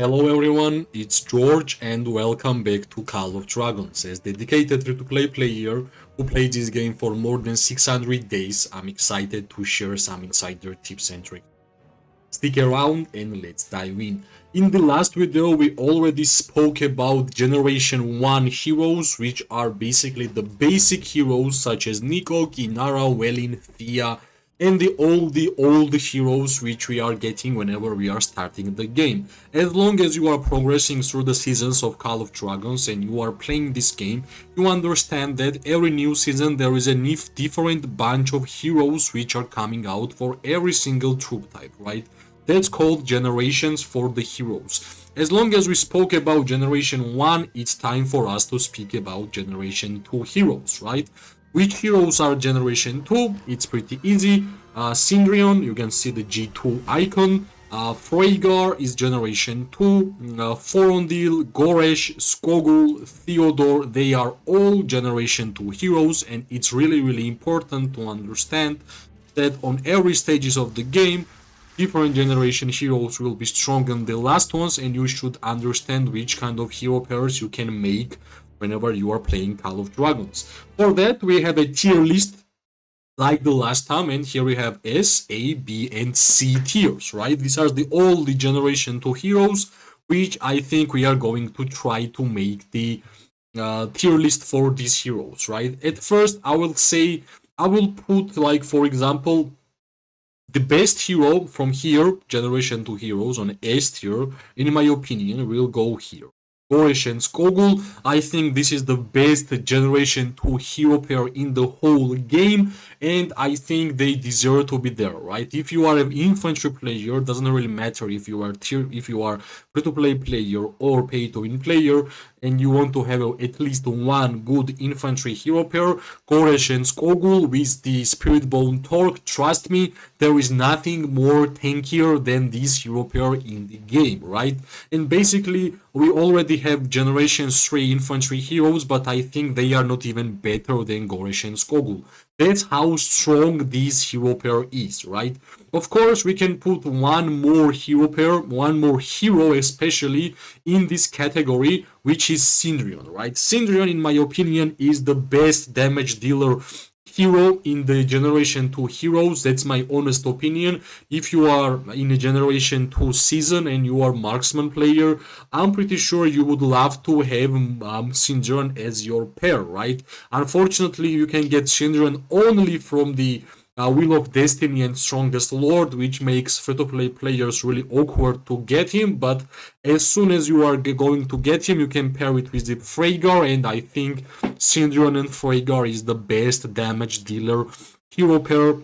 Hello everyone, it's George and welcome back to Call of Dragons. As dedicated free-to-play player who played this game for more than 600 days, I'm excited to share some insider tips and tricks. Stick around and let's dive in. In the last video, we already spoke about Generation 1 heroes, which are basically the basic heroes such as Nico, Kinara, Welin, Thea, and all the old heroes which we are getting whenever we are starting the game. As long as you are progressing through the seasons of Call of Dragons and you are playing this game, you understand that every new season there is a different bunch of heroes which are coming out for every single troop type, right? That's called generations for the heroes. As long as we spoke about Generation 1, it's time for us to speak about Generation 2 heroes, right? Which heroes are Generation 2? It's pretty easy. Syndrion, you can see the G2 icon. Freygar is Generation 2. Forondil, Goresh, Skogul, Theodore, they are all Generation 2 heroes, and it's really important to understand that on every stages of the game, different generation heroes will be stronger than the last ones, and you should understand which kind of hero pairs you can make whenever you are playing Call of Dragons. For that, we have a tier list like the last time, and here we have S, A, B, and C tiers, right? These are all the Generation 2 heroes, which I think we are going to try to make the tier list for these heroes, right? At first, I will say, I will put, like, for example, the best hero from here, Generation 2 heroes on S tier, in my opinion, will go here. Goresh and Skogul, I think this is the best Generation 2 hero pair in the whole game, and I think they deserve to be there, right? If you are an infantry player, doesn't really matter if you are free-to-play player or pay-to-win player, and you want to have at least one good infantry hero pair, Goresh and Skogul with the Spirit Bone Torque, trust me, there is nothing more tankier than this hero pair in the game, right? And basically, we already have Generation 3 infantry heroes, but I think they are not even better than Goresh and Skogul. That's how strong this hero pair is, right? Of course, we can put one more hero pair, one more hero especially in this category, which is Syndrion, right? Syndrion, in my opinion, is the best damage dealer hero in the Generation 2 heroes. That's my honest opinion. If you are in a Generation 2 season and you are marksman player, I'm pretty sure you would love to have Syndrion as your pair, right? Unfortunately, you can get Syndrion only from the Wheel of Destiny and Strongest Lord, which makes free-to-play players really awkward to get him, but as soon as you are going to get him, you can pair it with the Freygar, and I think Syndrion and Freygar is the best damage dealer hero pair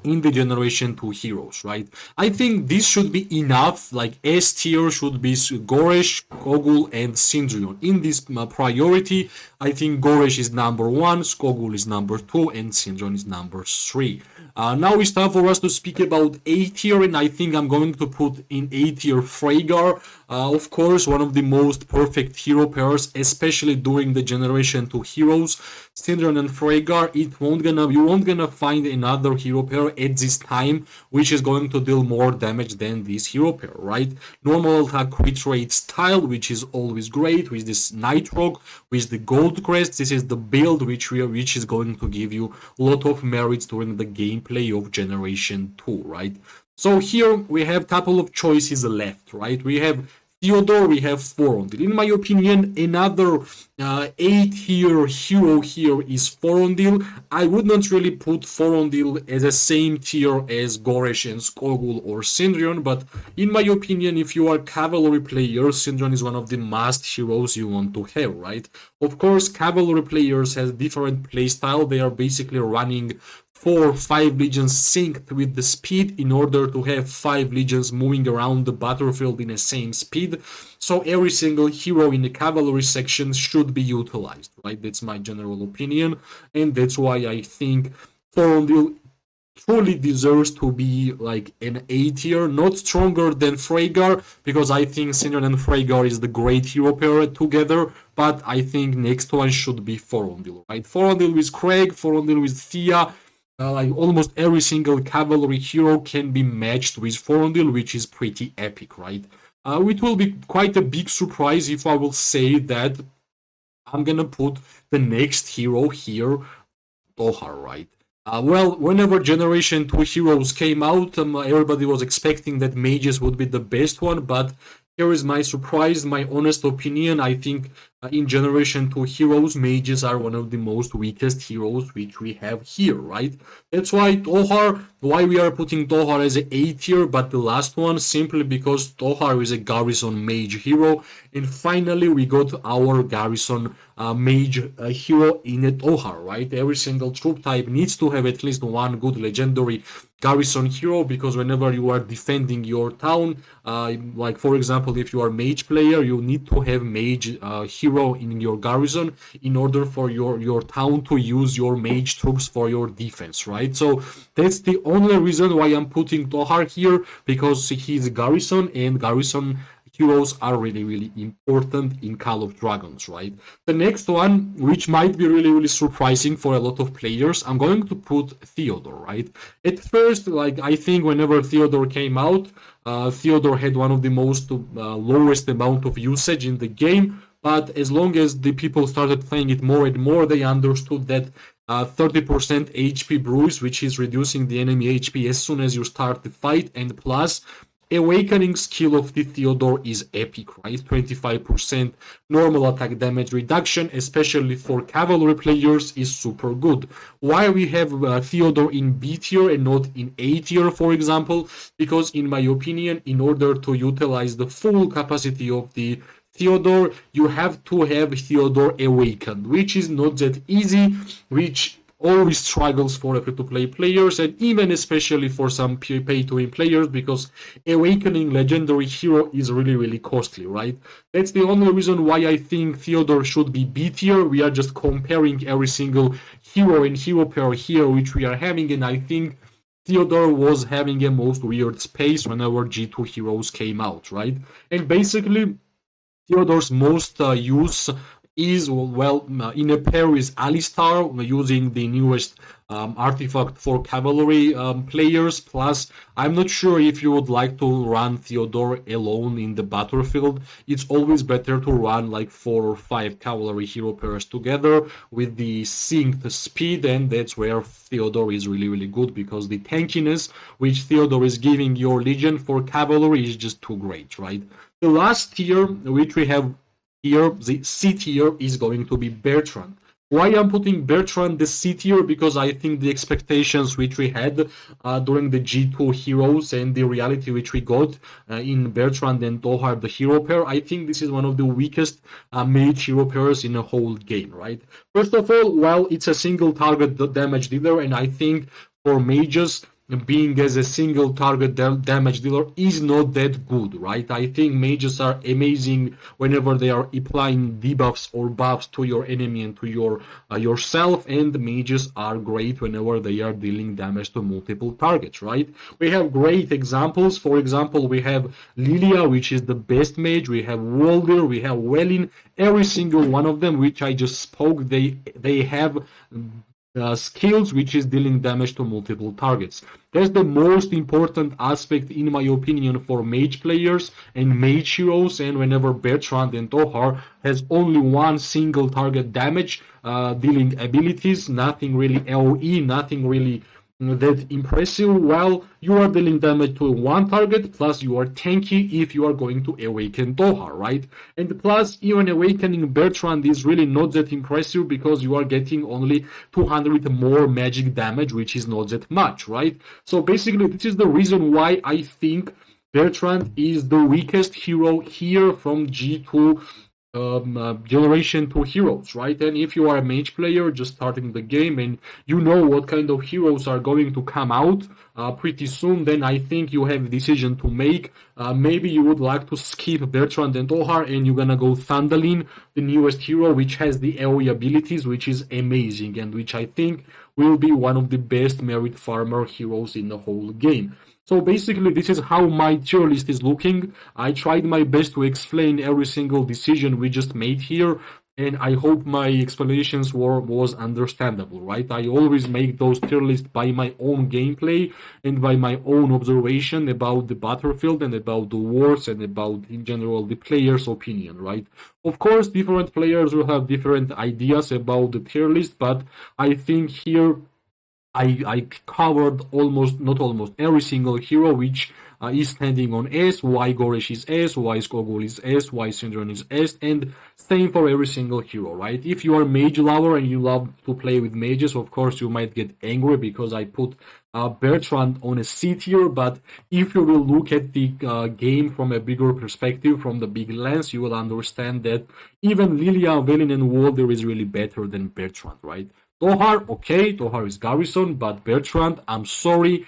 in the Generation 2 heroes, right? I think this should be enough. Like S tier should be Goresh, Skogul, and Syndrion. In this priority, I think Goresh is number 1, Skogul is number 2, and Syndrion is number 3. Now it's time for us to speak about A tier, and I think I'm going to put in A tier Freygar. Of course, one of the most perfect hero pairs, especially during the Generation 2 heroes. Syndrion and Freygar, you won't gonna find another hero pair at this time which is going to deal more damage than this hero pair, right? Normal attack crit rate style, which is always great, with this Nightrock, with the Gold Crest. This is the build which is going to give you a lot of merits during the gameplay of Generation 2, right? So here we have a couple of choices left, right? We have Theodore, we have Forondil. In my opinion, another A-tier hero here is Forondil. I would not really put Forondil as the same tier as Goresh and Skogul or Syndrion, but in my opinion, if you are cavalry player, Syndrion is one of the must heroes you want to have, right? Of course, cavalry players have different playstyle. They are basically running 4 or 5 legions synced with the speed in order to have 5 legions moving around the battlefield in the same speed. So every single hero in the cavalry section should be utilized, right? That's my general opinion, and that's why I think Thorondil truly deserves to be like an A tier, not stronger than Freygar, because I think Syndrion and Freygar is the great hero pair together, but I think next one should be Forondil, right? Forondil with Craig, Forondil with Thea. Like almost every single cavalry hero can be matched with Forondil, which is pretty epic, right? It will be quite a big surprise if I will say that I'm gonna put the next hero here, Tohar, right? Well, whenever Generation 2 heroes came out, everybody was expecting that mages would be the best one, but here is my surprise, my honest opinion. I think in Generation 2 heroes, mages are one of the most weakest heroes which we have here, right? That's why Tohar, why we are putting Tohar as an A tier, but the last one, simply because Tohar is a garrison mage hero, and finally we got our garrison mage hero in a Tohar, right? Every single troop type needs to have at least one good legendary garrison hero, because whenever you are defending your town, like for example, if you are mage player, you need to have mage hero in your garrison in order for your town to use your mage troops for your defense, right? So that's the only reason why I'm putting Tohar here, because he's garrison, and garrison heroes are really, really important in Call of Dragons, right? The next one, which might be really, really surprising for a lot of players, I'm going to put Theodore, right? At first, like, I think whenever Theodore came out, Theodore had one of the most lowest amount of usage in the game, but as long as the people started playing it more and more, they understood that 30% HP bruise, which is reducing the enemy HP as soon as you start the fight, and plus Awakening skill of the Theodore is epic, right? 25% normal attack damage reduction, especially for cavalry players, is super good. Why we have Theodore in B tier and not in A tier, for example? Because in my opinion, in order to utilize the full capacity of the Theodore, you have to have Theodore awakened, which is not that easy, which always struggles for free-to-play players, and even especially for some pay-to-win players, because awakening legendary hero is really, really costly, right? That's the only reason why I think Theodore should be B tier. We are just comparing every single hero and hero pair here which we are having, and I think Theodore was having a most weird space whenever G2 heroes came out, right? And basically, Theodore's most use is, well, in a pair is Alistar, using the newest artifact for cavalry players. Plus, I'm not sure if you would like to run Theodore alone in the battlefield. It's always better to run like 4 or 5 cavalry hero pairs together with the synced speed, and that's where Theodore is really, really good, because the tankiness which Theodore is giving your legion for cavalry is just too great, right? The last tier which we have here, the C tier, is going to be Bertrand. Why I'm putting Bertrand the C tier? Because I think the expectations which we had during the G2 heroes and the reality which we got in Bertrand and Tohar, the hero pair, I think this is one of the weakest mage hero pairs in the whole game, right? First of all, while it's a single target damage dealer, and I think for mages, being as a single target damage dealer is not that good, right? I think mages are amazing whenever they are applying debuffs or buffs to your enemy and to yourself, and mages are great whenever they are dealing damage to multiple targets, right? We have great examples. For example, we have Lilia, which is the best mage. We have Waldir, we have Welin. Every single one of them, which I just spoke, they have skills which is dealing damage to multiple targets. That's the most important aspect, in my opinion, for mage players and mage heroes. And whenever Bertrand and Tohar has only one single target damage dealing abilities, nothing really AoE, nothing really that impressive, while you are dealing damage to one target, plus you are tanky if you are going to awaken Tohar, right? And plus, even awakening Bertrand is really not that impressive, because you are getting only 200 more magic damage, which is not that much, right? So basically, this is the reason why I think Bertrand is the weakest hero here from G2 Generation 2 heroes, right? And if you are a mage player just starting the game and you know what kind of heroes are going to come out pretty soon, then I think you have a decision to make. Maybe you would like to skip Bertrand and Tohar and you're gonna go Thandalin, the newest hero, which has the AoE abilities, which is amazing, and which I think will be one of the best merit farmer heroes in the whole game. So basically, this is how my tier list is looking. I tried my best to explain every single decision we just made here. and I hope my explanations was understandable, right? I always make those tier lists by my own gameplay and by my own observation about the battlefield and about the wars and about in general the player's opinion, right? Of course, different players will have different ideas about the tier list, but I think here I covered almost, not almost, every single hero which is standing on S, why Goresh is S, why Skogul is S, why Syndron is S, and same for every single hero, right? If you are mage lover and you love to play with mages, of course you might get angry because I put Bertrand on a C tier, but if you will look at the game from a bigger perspective, from the big lens, you will understand that even Lilia, Velen, and Walder is really better than Bertrand, right? Tohar, okay, Tohar is Garrison, but Bertrand, I'm sorry,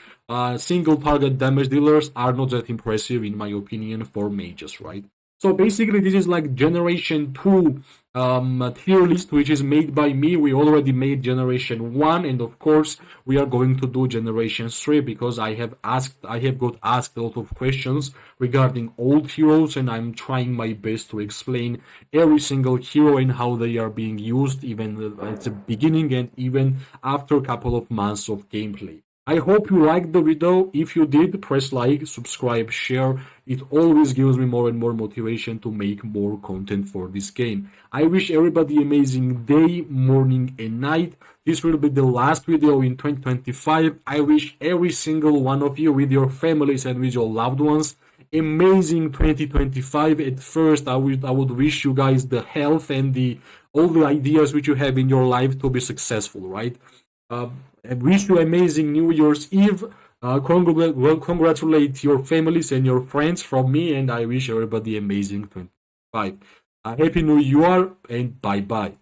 single target damage dealers are not that impressive in my opinion for mages, right? So basically, this is like Generation 2 tier list, which is made by me. We already made Generation 1, and of course, we are going to do Generation 3 because I have got asked a lot of questions regarding old heroes, and I'm trying my best to explain every single hero and how they are being used, even at the beginning and even after a couple of months of gameplay. I hope you liked the video. If you did, press like, subscribe, share. It always gives me more and more motivation to make more content for this game. I wish everybody amazing day, morning, and night. This will be the last video in 2025. I wish every single one of you with your families and with your loved ones amazing 2025. At first, I would wish you guys the health and all the ideas which you have in your life to be successful, right? I wish you amazing New Year's Eve. Congratulate your families and your friends from me, and I wish everybody amazing 25. Happy New Year and bye bye.